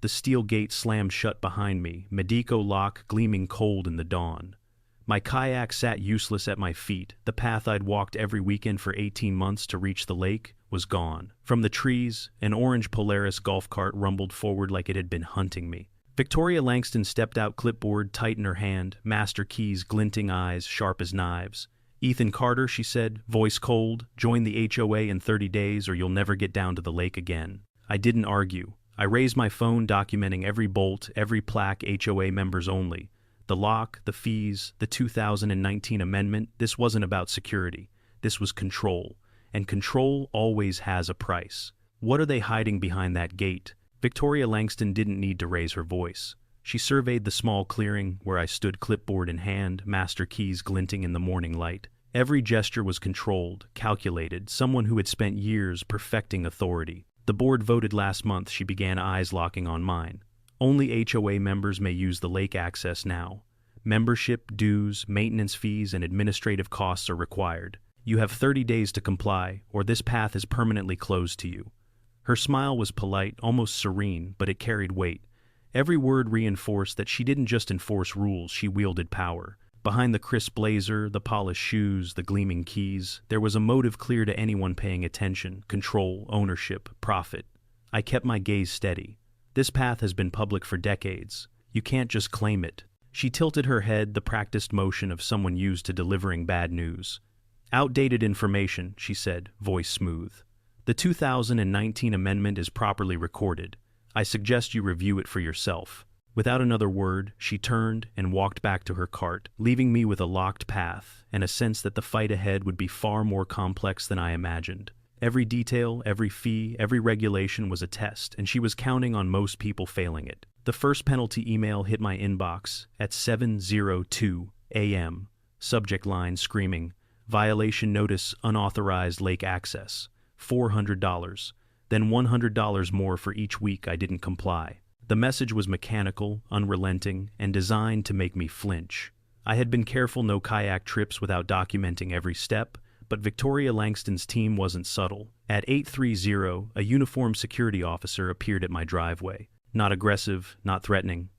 The steel gate slammed shut behind me, Medico lock gleaming cold in the dawn. My kayak sat useless at my feet. The path I'd walked every weekend for 18 months to reach the lake was gone. From the trees, an orange Polaris golf cart rumbled forward like it had been hunting me. Victoria Langston stepped out, clipboard tight in her hand, master keys, glinting eyes, sharp as knives. "Ethan Carter," she said, voice cold, "join the HOA in 30 days or you'll never get down to the lake again." I didn't argue. I raised my phone, documenting every bolt, every plaque, HOA members only. The lock, the fees, the 2019 amendment. This wasn't about security. This was control. And control always has a price. What are they hiding behind that gate? Victoria Langston didn't need to raise her voice. She surveyed the small clearing where I stood, clipboard in hand, master keys glinting in the morning light. Every gesture was controlled, calculated, someone who had spent years perfecting authority. The board voted last month, she began, eyes locking on mine. Only HOA members may use the lake access now. Membership, dues, maintenance fees, and administrative costs are required. You have 30 days to comply, or this path is permanently closed to you. Her smile was polite, almost serene, but it carried weight. Every word reinforced that she didn't just enforce rules, she wielded power. Behind the crisp blazer, the polished shoes, the gleaming keys, there was a motive clear to anyone paying attention: control, ownership, profit. I kept my gaze steady. This path has been public for decades. You can't just claim it. She tilted her head, the practiced motion of someone used to delivering bad news. "Outdated information," she said, voice smooth. "The 2019 amendment is properly recorded. I suggest you review it for yourself." Without another word, she turned and walked back to her cart, leaving me with a locked path and a sense that the fight ahead would be far more complex than I imagined. Every detail, every fee, every regulation was a test, and she was counting on most people failing it. The first penalty email hit my inbox at 7:02 a.m. Subject line screaming, "Violation notice, unauthorized lake access. $400. Then $100 more for each week I didn't comply." The message was mechanical, unrelenting, and designed to make me flinch. I had been careful, no kayak trips without documenting every step, but Victoria Langston's team wasn't subtle. At 8:30, a uniformed security officer appeared at my driveway. Not aggressive, not threatening.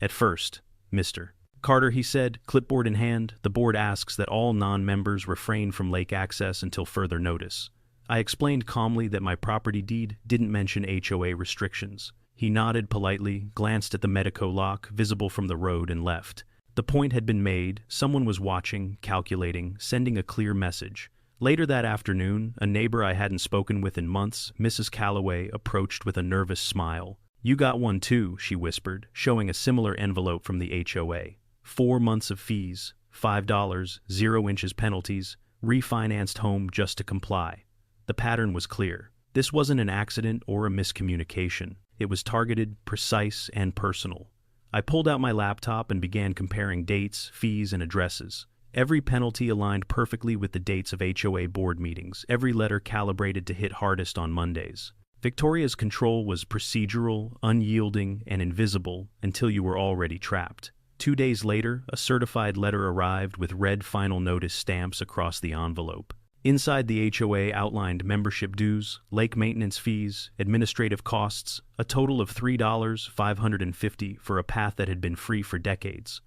"At first, Mr. Carter," he said, clipboard in hand, "the board asks that all non-members refrain from lake access until further notice." I explained calmly that my property deed didn't mention HOA restrictions. He nodded politely, glanced at the Medico lock, visible from the road, and left. The point had been made, someone was watching, calculating, sending a clear message. Later that afternoon, a neighbor I hadn't spoken with in months, Mrs. Calloway, approached with a nervous smile. "You got one too," she whispered, showing a similar envelope from the HOA. 4 months of fees, $5, 0 inches penalties, refinanced home just to comply. The pattern was clear. This wasn't an accident or a miscommunication. It was targeted, precise, and personal. I pulled out my laptop and began comparing dates, fees, and addresses. Every penalty aligned perfectly with the dates of HOA board meetings, every letter calibrated to hit hardest on Mondays. Victoria's control was procedural, unyielding, and invisible until you were already trapped. 2 days later, a certified letter arrived with red final notice stamps across the envelope. Inside, the HOA outlined membership dues, lake maintenance fees, administrative costs, a total of $3,550 for a path that had been free for decades.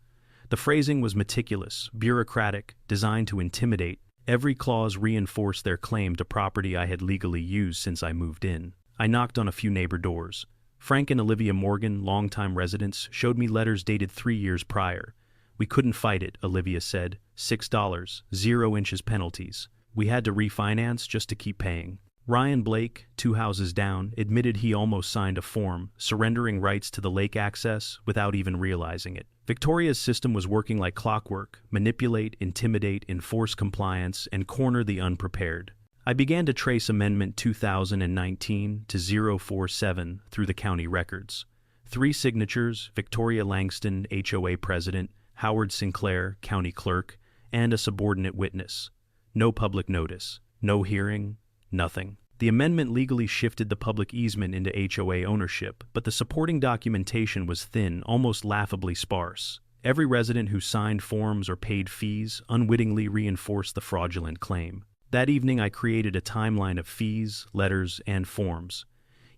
The phrasing was meticulous, bureaucratic, designed to intimidate. Every clause reinforced their claim to property I had legally used since I moved in. I knocked on a few neighbor doors. Frank and Olivia Morgan, longtime residents, showed me letters dated 3 years prior. "We couldn't fight it," Olivia said. $6, 0 inches penalties. "We had to refinance just to keep paying." Ryan Blake, 2 houses down, admitted he almost signed a form, surrendering rights to the lake access without even realizing it. Victoria's system was working like clockwork: manipulate, intimidate, enforce compliance, and corner the unprepared. I began to trace Amendment 2019 to 047 through the county records. 3 signatures: Victoria Langston, HOA President, Howard Sinclair, County Clerk, and a subordinate witness. No public notice, no hearing, nothing. The amendment legally shifted the public easement into HOA ownership, but the supporting documentation was thin, almost laughably sparse. Every resident who signed forms or paid fees unwittingly reinforced the fraudulent claim. That evening I created a timeline of fees, letters, and forms.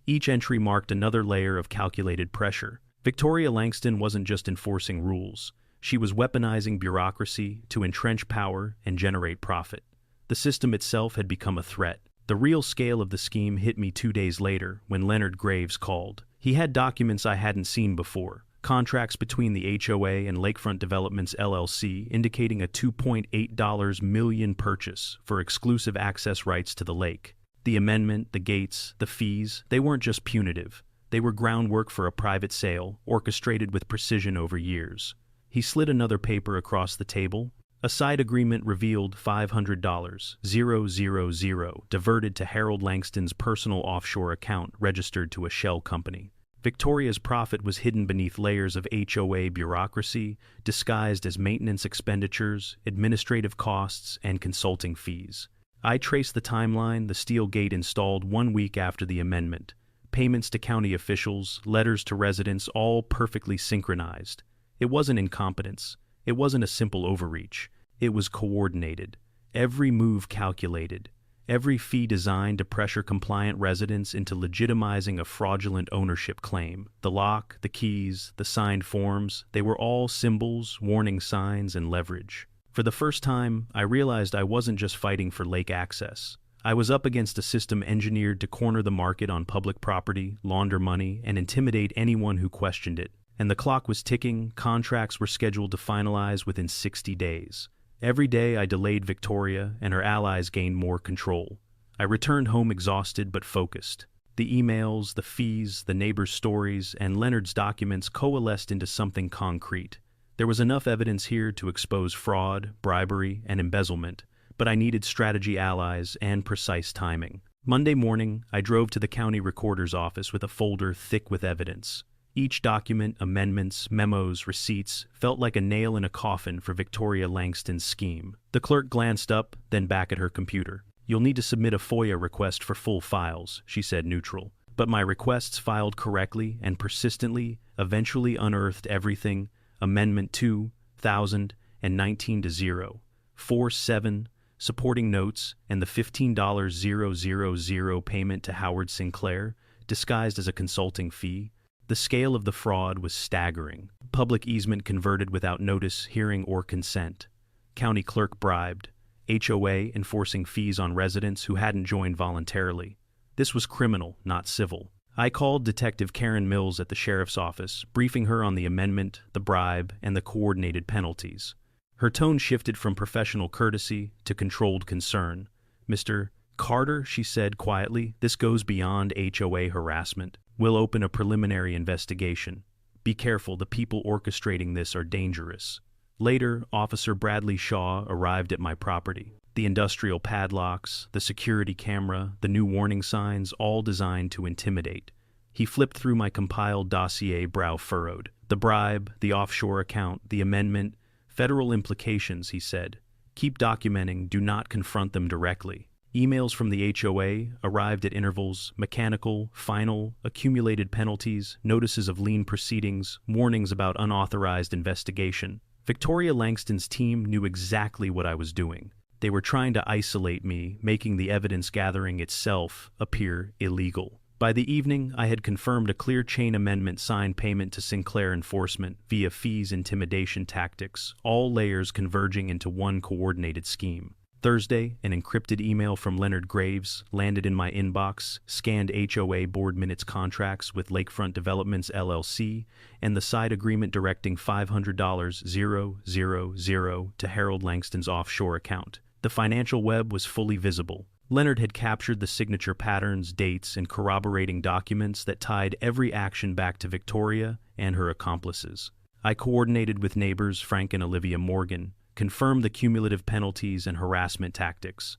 Each entry marked another layer of calculated pressure. Victoria Langston wasn't just enforcing rules. She was weaponizing bureaucracy to entrench power and generate profit. The system itself had become a threat. The real scale of the scheme hit me 2 days later when Leonard Graves called. He had documents I hadn't seen before. Contracts between the HOA and Lakefront Developments LLC indicating a $2.8 million purchase for exclusive access rights to the lake. The amendment, the gates, the fees, they weren't just punitive. They were groundwork for a private sale, orchestrated with precision over years. He slid another paper across the table. A side agreement revealed $500,000 diverted to Harold Langston's personal offshore account registered to a shell company. Victoria's profit was hidden beneath layers of HOA bureaucracy, disguised as maintenance expenditures, administrative costs, and consulting fees. I traced the timeline: the steel gate installed 1 week after the amendment. Payments to county officials, letters to residents, all perfectly synchronized. It wasn't incompetence. It wasn't a simple overreach. It was coordinated. Every move calculated. Every fee designed to pressure compliant residents into legitimizing a fraudulent ownership claim. The lock, the keys, the signed forms, they were all symbols, warning signs, and leverage. For the first time, I realized I wasn't just fighting for lake access. I was up against a system engineered to corner the market on public property, launder money, and intimidate anyone who questioned it. And the clock was ticking. Contracts were scheduled to finalize within 60 days. Every day I delayed Victoria, and her allies gained more control. I returned home exhausted but focused. The emails, the fees, the neighbors' stories, and Leonard's documents coalesced into something concrete. There was enough evidence here to expose fraud, bribery, and embezzlement, but I needed strategy allies and precise timing. Monday morning, I drove to the county recorder's office with a folder thick with evidence. Each document, amendments, memos, receipts, felt like a nail in a coffin for Victoria Langston's scheme. The clerk glanced up, then back at her computer. "You'll need to submit a FOIA request for full files," she said, neutral. But my requests, filed correctly and persistently, eventually unearthed everything. Amendment 2019-0, 47, supporting notes, and the $15,000 payment to Howard Sinclair, disguised as a consulting fee. The scale of the fraud was staggering. Public easement converted without notice, hearing, or consent. County clerk bribed. HOA enforcing fees on residents who hadn't joined voluntarily. This was criminal, not civil. I called Detective Karen Mills at the sheriff's office, briefing her on the amendment, the bribe, and the coordinated penalties. Her tone shifted from professional courtesy to controlled concern. "Mr. Carter," she said quietly, "this goes beyond HOA harassment. We'll open a preliminary investigation. Be careful, the people orchestrating this are dangerous." Later, Officer Bradley Shaw arrived at my property. The industrial padlocks, the security camera, the new warning signs, all designed to intimidate. He flipped through my compiled dossier, brow furrowed. The bribe, the offshore account, the amendment, federal implications, he said. "Keep documenting, do not confront them directly." Emails from the HOA arrived at intervals: mechanical, final, accumulated penalties, notices of lien proceedings, warnings about unauthorized investigation. Victoria Langston's team knew exactly what I was doing. They were trying to isolate me, making the evidence gathering itself appear illegal. By the evening, I had confirmed a clear chain amendment, signed payment to Sinclair Enforcement via fees, intimidation tactics, all layers converging into one coordinated scheme. Thursday, an encrypted email from Leonard Graves landed in my inbox, scanned HOA board minutes, contracts with Lakefront Developments LLC, and the side agreement directing $500,000 to Harold Langston's offshore account. The financial web was fully visible. Leonard had captured the signature patterns, dates, and corroborating documents that tied every action back to Victoria and her accomplices. I coordinated with neighbors Frank and Olivia Morgan, confirmed the cumulative penalties and harassment tactics.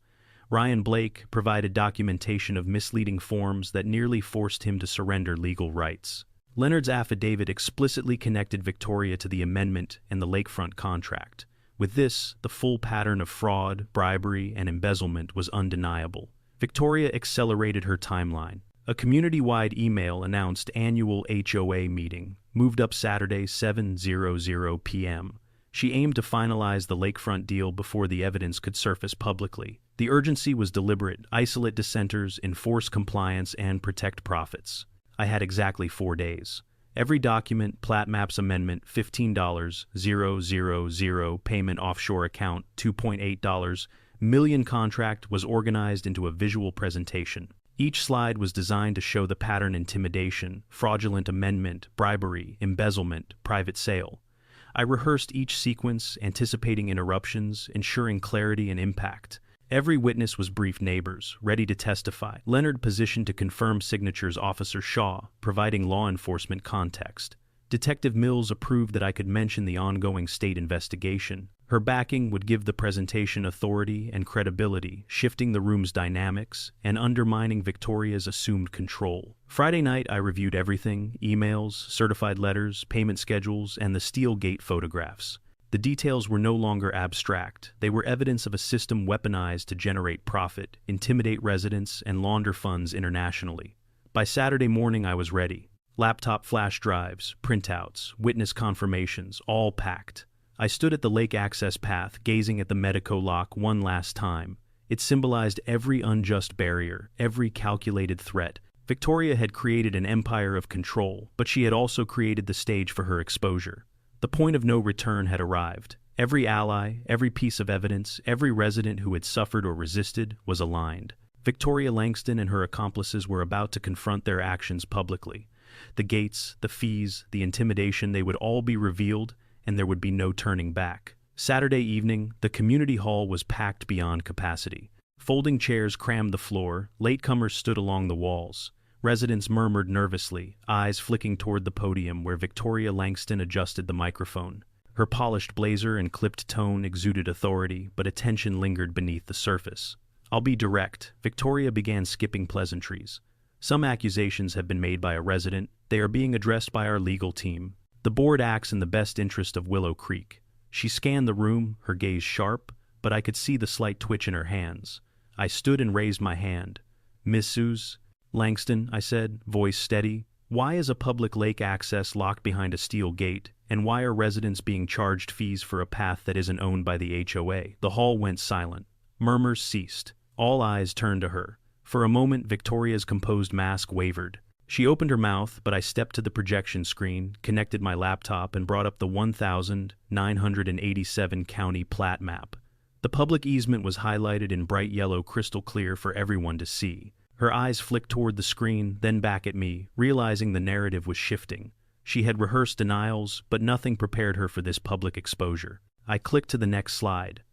Ryan Blake provided documentation of misleading forms that nearly forced him to surrender legal rights. Leonard's affidavit explicitly connected Victoria to the amendment and the lakefront contract. With this, the full pattern of fraud, bribery, and embezzlement was undeniable. Victoria accelerated her timeline. A community-wide email announced annual HOA meeting, moved up Saturday, 7:00 p.m. She aimed to finalize the lakefront deal before the evidence could surface publicly. The urgency was deliberate: isolate dissenters, enforce compliance, and protect profits. I had exactly 4 days. Every document, plat maps amendment, $15,000, payment offshore account, $2.8 million contract was organized into a visual presentation. Each slide was designed to show the pattern: intimidation, fraudulent amendment, bribery, embezzlement, private sale. I rehearsed each sequence, anticipating interruptions, ensuring clarity and impact. Every witness was briefed: neighbors, ready to testify. Leonard positioned to confirm signatures. Officer Shaw, providing law enforcement context. Detective Mills approved that I could mention the ongoing state investigation. Her backing would give the presentation authority and credibility, shifting the room's dynamics and undermining Victoria's assumed control. Friday night, I reviewed everything: emails, certified letters, payment schedules, and the steel gate photographs. The details were no longer abstract. They were evidence of a system weaponized to generate profit, intimidate residents, and launder funds internationally. By Saturday morning, I was ready. Laptop flash drives, printouts, witness confirmations, all packed. I stood at the lake access path, gazing at the Medico lock one last time. It symbolized every unjust barrier, every calculated threat. Victoria had created an empire of control, but she had also created the stage for her exposure. The point of no return had arrived. Every ally, every piece of evidence, every resident who had suffered or resisted was aligned. Victoria Langston and her accomplices were about to confront their actions publicly. The gates, the fees, the intimidation, they would all be revealed, and there would be no turning back. Saturday evening, the community hall was packed beyond capacity. Folding chairs crammed the floor, latecomers stood along the walls. Residents murmured nervously, eyes flicking toward the podium where Victoria Langston adjusted the microphone. Her polished blazer and clipped tone exuded authority, but attention lingered beneath the surface. "I'll be direct." Victoria began skipping pleasantries. "Some accusations have been made by a resident. They are being addressed by our legal team. The board acts in the best interest of Willow Creek." She scanned the room, her gaze sharp, but I could see the slight twitch in her hands. I stood and raised my hand. "Mrs. Langston," I said, voice steady, "why is a public lake access locked behind a steel gate, and why are residents being charged fees for a path that isn't owned by the HOA?" The hall went silent. Murmurs ceased. All eyes turned to her. For a moment, Victoria's composed mask wavered. She opened her mouth, but I stepped to the projection screen, connected my laptop, and brought up the 1987 county plat map. The public easement was highlighted in bright yellow, crystal clear for everyone to see. Her eyes flicked toward the screen, then back at me, realizing the narrative was shifting. She had rehearsed denials, but nothing prepared her for this public exposure. I clicked to the next slide.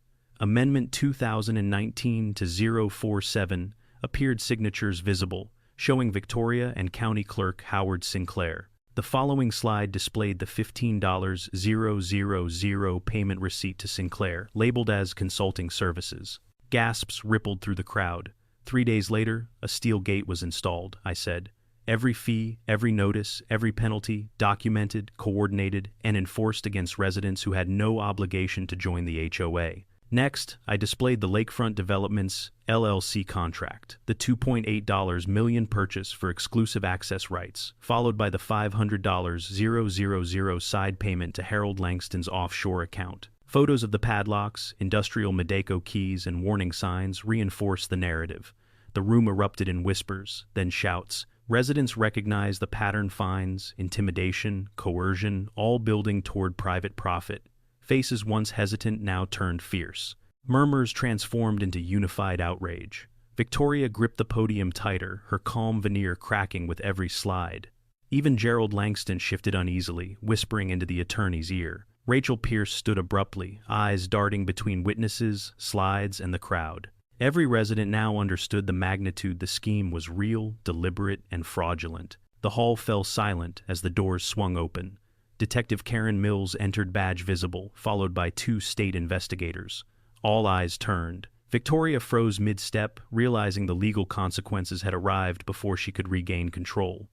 Amendment 2019-047 appeared, signatures visible, showing Victoria and County Clerk Howard Sinclair. The following slide displayed the $15,000 payment receipt to Sinclair, labeled as consulting services. Gasps rippled through the crowd. 3 days later, a steel gate was installed, I said. Every fee, every notice, every penalty, documented, coordinated, and enforced against residents who had no obligation to join the HOA. Next, I displayed the Lakefront Developments LLC contract, the $2.8 million purchase for exclusive access rights, followed by the $500,000 side payment to Harold Langston's offshore account. Photos of the padlocks, industrial Medeco keys, and warning signs reinforced the narrative. The room erupted in whispers, then shouts. Residents recognized the pattern: fines, intimidation, coercion, all building toward private profit. Faces once hesitant now turned fierce. Murmurs transformed into unified outrage. Victoria gripped the podium tighter, her calm veneer cracking with every slide. Even Gerald Langston shifted uneasily, whispering into the attorney's ear. Rachel Pierce stood abruptly, eyes darting between witnesses, slides, and the crowd. Every resident now understood the magnitude. The scheme was real, deliberate, and fraudulent. The hall fell silent as the doors swung open. Detective Karen Mills entered, badge visible, followed by 2 state investigators. All eyes turned. Victoria froze mid-step, realizing the legal consequences had arrived before she could regain control.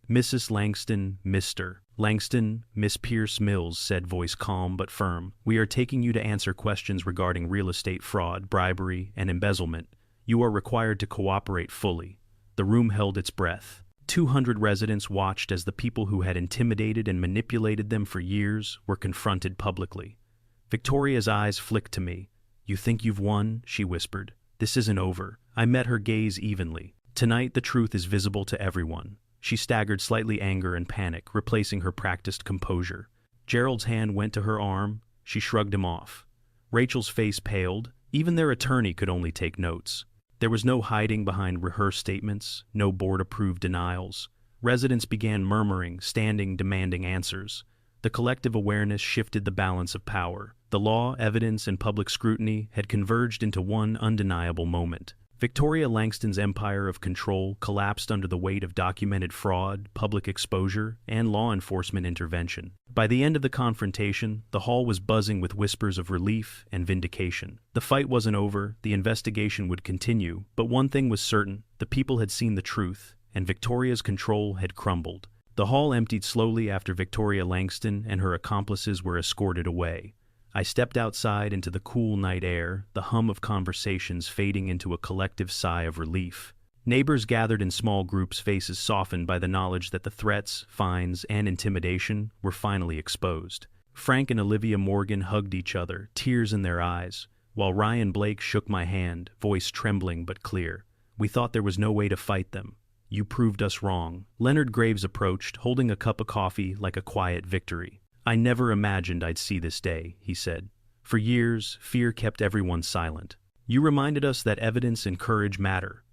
"Mrs. Langston, Mr. Langston," Miss Pierce Mills said, voice calm but firm. "We are taking you to answer questions regarding real estate fraud, bribery, and embezzlement. You are required to cooperate fully." The room held its breath. 200 residents watched as the people who had intimidated and manipulated them for years were confronted publicly. Victoria's eyes flicked to me. "You think you've won?" she whispered. This isn't over. I met her gaze evenly. Tonight the truth is visible to everyone. She staggered, slightly anger and panic, replacing her practiced composure. Gerald's hand went to her arm. She shrugged him off. Rachel's face paled. Even their attorney could only take notes. There was no hiding behind rehearsed statements, no board-approved denials. Residents began murmuring, standing, demanding answers. The collective awareness shifted the balance of power. The law, evidence, and public scrutiny had converged into one undeniable moment. Victoria Langston's empire of control collapsed under the weight of documented fraud, public exposure, and law enforcement intervention. By the end of the confrontation, the hall was buzzing with whispers of relief and vindication. The fight wasn't over, the investigation would continue, but one thing was certain: the people had seen the truth, and Victoria's control had crumbled. The hall emptied slowly after Victoria Langston and her accomplices were escorted away. I stepped outside into the cool night air, the hum of conversations fading into a collective sigh of relief. Neighbors gathered in small groups, faces softened by the knowledge that the threats, fines, and intimidation were finally exposed. Frank and Olivia Morgan hugged each other, tears in their eyes, while Ryan Blake shook my hand, voice trembling but clear. We thought there was no way to fight them. You proved us wrong. Leonard Graves approached, holding a cup of coffee like a quiet victory. I never imagined I'd see this day, he said. For years, fear kept everyone silent. You reminded us that evidence and courage matter.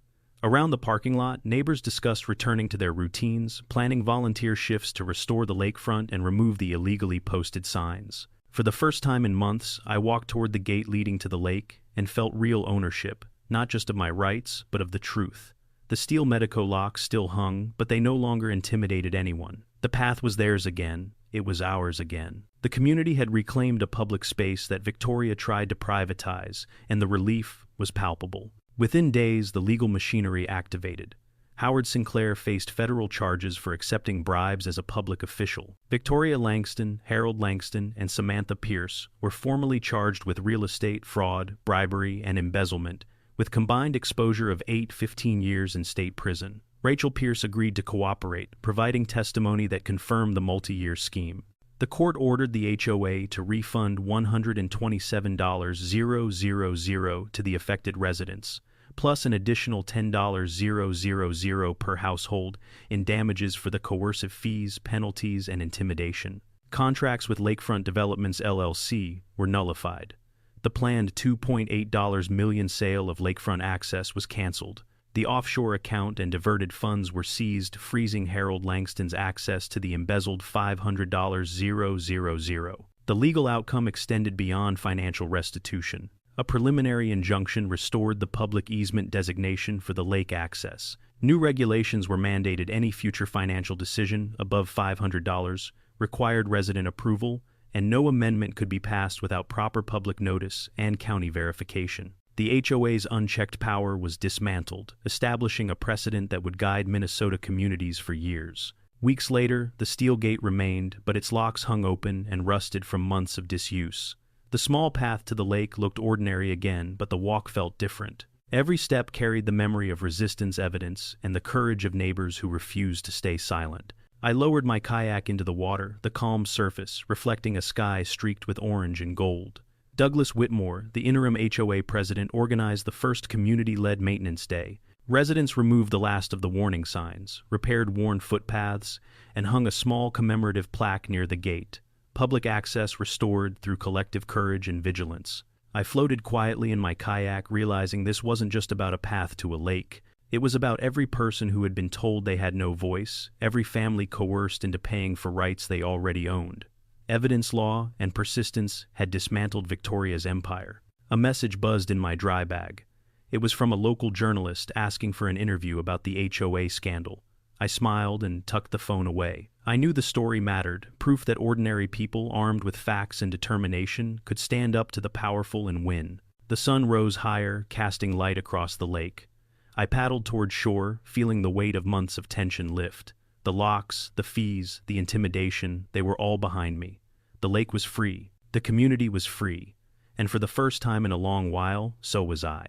Around the parking lot, neighbors discussed returning to their routines, planning volunteer shifts to restore the lakefront and remove the illegally posted signs. For the first time in months, I walked toward the gate leading to the lake and felt real ownership, not just of my rights, but of the truth. The steel Medico locks still hung, but they no longer intimidated anyone. The path was theirs again. It was ours again. The community had reclaimed a public space that Victoria tried to privatize, and the relief was palpable. Within days, the legal machinery activated. Howard Sinclair faced federal charges for accepting bribes as a public official. Victoria Langston, Harold Langston, and Samantha Pierce were formally charged with real estate fraud, bribery, and embezzlement, with combined exposure of 15 years in state prison. Rachel Pierce agreed to cooperate, providing testimony that confirmed the multi-year scheme. The court ordered the HOA to refund $127,000 to the affected residents, plus an additional $10,000 per household in damages for the coercive fees, penalties, and intimidation. Contracts with Lakefront Developments LLC were nullified. The planned $2.8 million sale of lakefront access was canceled. The offshore account and diverted funds were seized, freezing Harold Langston's access to the embezzled $500,000. The legal outcome extended beyond financial restitution. A preliminary injunction restored the public easement designation for the lake access. New regulations were mandated: any future financial decision above $500 required resident approval, and no amendment could be passed without proper public notice and county verification. The HOA's unchecked power was dismantled, establishing a precedent that would guide Minnesota communities for years. Weeks later, the steel gate remained, but its locks hung open and rusted from months of disuse. The small path to the lake looked ordinary again, but the walk felt different. Every step carried the memory of resistance evidence and the courage of neighbors who refused to stay silent. I lowered my kayak into the water, the calm surface reflecting a sky streaked with orange and gold. Douglas Whitmore, the interim HOA president, organized the first community-led maintenance day. Residents removed the last of the warning signs, repaired worn footpaths, and hung a small commemorative plaque near the gate. Public access restored through collective courage and vigilance. I floated quietly in my kayak, realizing this wasn't just about a path to a lake. It was about every person who had been told they had no voice, every family coerced into paying for rights they already owned. Evidence law and persistence had dismantled Victoria's empire. A message buzzed in my dry bag. It was from a local journalist asking for an interview about the HOA scandal. I smiled and tucked the phone away. I knew the story mattered, proof that ordinary people armed with facts and determination could stand up to the powerful and win. The sun rose higher, casting light across the lake. I paddled toward shore, feeling the weight of months of tension lift. The locks, the fees, the intimidation, they were all behind me. The lake was free. The community was free. And for the first time in a long while, so was I.